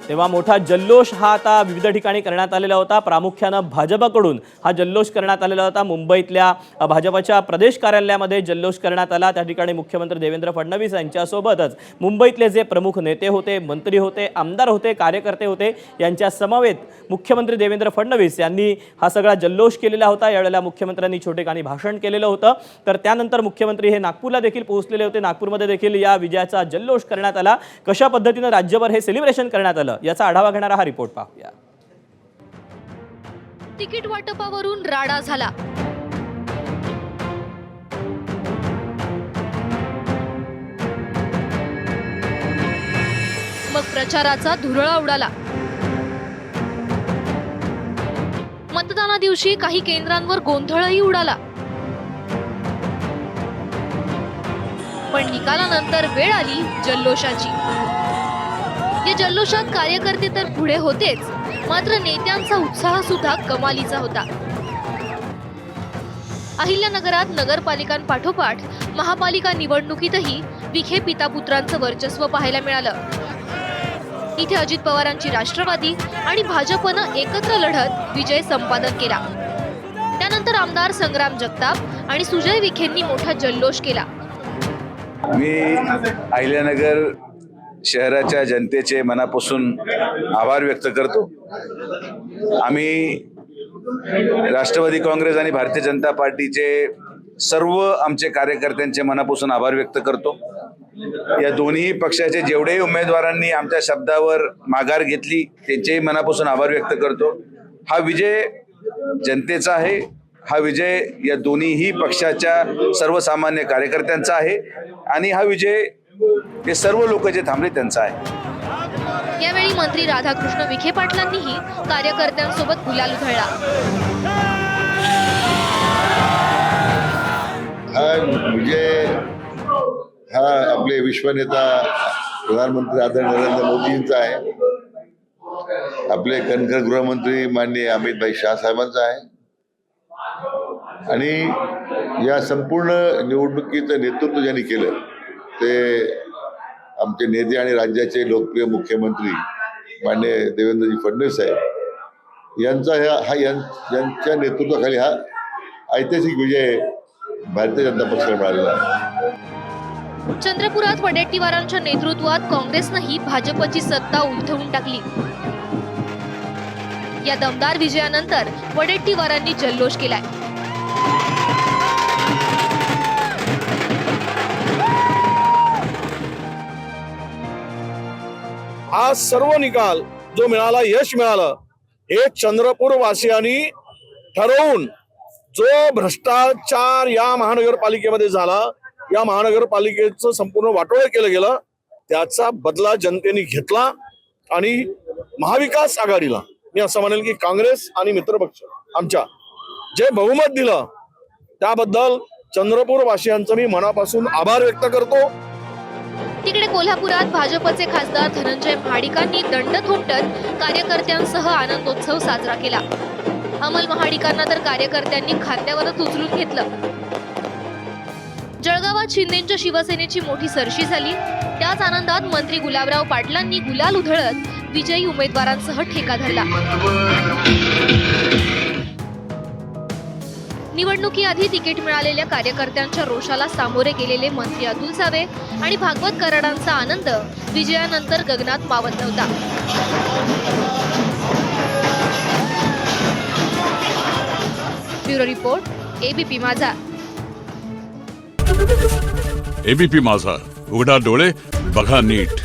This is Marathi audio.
तेव्हा मोठा जल्लोष हा आता विविध ठिकाणी करण्यात आलेला होता। प्रामुख्यानं भाजपकडून हा जल्लोष करण्यात आलेला होता। मुंबईतल्या भाजपच्या प्रदेश कार्यालयामध्ये जल्लोष करण्यात आला। त्या ठिकाणी मुख्यमंत्री देवेंद्र फडणवीस यांच्यासोबतच मुंबईतले जे प्रमुख नेते होते, मंत्री होते, आमदार होते, कार्यकर्ते होते, यांच्या समवेत मुख्यमंत्री देवेंद्र फडणवीस यांनी हा सगळा जल्लोष केलेला होता। यावेळेला मुख्यमंत्र्यांनी छोटेखानी भाषण केलेलं होतं। तर त्यानंतर मुख्यमंत्री हे नागपूरला देखील पोहोचलेले होते। नागपूरमध्ये देखील या विजयाचा जल्लोष करण्यात आला। कशा पद्धतीने राज्यभर हे सेलिब्रेशन करण्यात आलं याचा आढावा घेणारा हा रिपोर्ट पाहूया। तिकीट वाटपावरून राडा झाला। मग प्रचाराचा धुरळा उडाला। मतदाना दिवशी काही केंद्रांवर गोंधळही उडाला। पण निकालानंतर वेळ आली जल्लोषाची। या जल्लोषात कार्यकर्ते तर पुढे होतेच, मात्र नेत्यांचा उत्साह सुद्धा कमालीचा होता। अहिल्यानगरात नगरपालिकांपाठोपाठ महापालिका निवडणुकीतही विखे पितापुत्रांचं वर्चस्व पाहायला मिळालं। इथे अजित पवारांची राष्ट्रवादी आणि भाजपनं एकत्र लढत विजय संपादन केला। त्यानंतर आमदार संग्राम जगताप आणि सुजय विखेंनी मोठा जल्लोष केला। मी अहिल्यानगर शहराच्या जनतेचे मनापासून आभार व्यक्त करतो। आम्ही राष्ट्रवादी काँग्रेस आणि भारतीय जनता पार्टीचे सर्व आमचे कार्यकर्त्यांचे मनापासून आभार व्यक्त करतो। या दोन्ही पक्षाचे जेवढेही उमेदवारांनी आमच्या शब्दावर माघार घेतली त्यांचेही मनापासून आभार व्यक्त करतो। हा विजय जनतेचा आहे। हा विजय या दोन्हीही पक्षाच्या सर्वसामान्य कार्यकर्त्यांचा आहे आणि हा विजय हे सर्व लोक जे थांबले त्यांचा आहे। यावेळी मंत्री राधाकृष्ण विखे पाटलांनीही कार्यकर्त्यांसोबत गुलाल उधळला। हा विजय हा आपले विश्वनेता प्रधानमंत्री आदरणीय नरेंद्र मोदींचा आहे। आपले कणखर गृहमंत्री माननीय अमित भाई शाह साहेबांचा आहे आणि या संपूर्ण निवडणुकीचं नेतृत्व ज्यांनी केलं ते आमचे नेते आणि राज्याचे लोकप्रिय मुख्यमंत्री माननीय देवेंद्रजी फडणवीस साहेब यांच्या नेतृत्वाखाली हा ऐतिहासिक विजय भारतीय जनता पक्षाला मिळालेला आहे। चंद्रपुरात वडेट्टीवारांच्या नेतृत्वात काँग्रेसनंही भाजपची सत्ता उलथवून टाकली। या दमदार विजयानंतर वडेट्टीवारांनी जल्लोष केलाय। हा सर्व निकाल जो मिळाला, यश मिळालं, हे चंद्रपूर वासियांनी ठरवून जो भ्रष्टाचार या महानगरपालिकेमध्ये झाला, या महानगरपालिकेचं संपूर्ण वाटोळं केलं गेलं, त्याचा बदला जनतेने घेतला आणि महाविकास आघाडीला मी असं म्हणेल की काँग्रेस आणि मित्रपक्ष आमच्या जे बहुमत दिलं त्याबद्दल चंद्रपूर वासियांचं मी मनापासून आभार व्यक्त करतो। तिकडे कोल्हापुरात भाजपचे खासदार धनंजय महाडिकांनी दंड थोपटत कार्यकर्त्यांसह आनंदोत्सव साजरा केला। अमल महाडिकांना तर कार्यकर्त्यांनी खांद्यावरच उचलून घेतलं। जळगावात शिंदेंच्या शिवसेनेची मोठी सरशी झाली। त्याच आनंदात मंत्री गुलाबराव पाटलांनी गुलाल उधळत विजयी उमेदवारांसह ठेका धरला। निवडणुकीआधी तिकीट मिळालेल्या कार्यकर्त्यांच्या रोषाला सामोरे गेलेले मंत्री अतुल सावे आणि भागवत कराडांचा आनंद विजयानंतर गगनात मावत नव्हता। ब्युरो रिपोर्ट एबीपी माझा। एबीपी माझा, उघडा डोळे बघा नीट।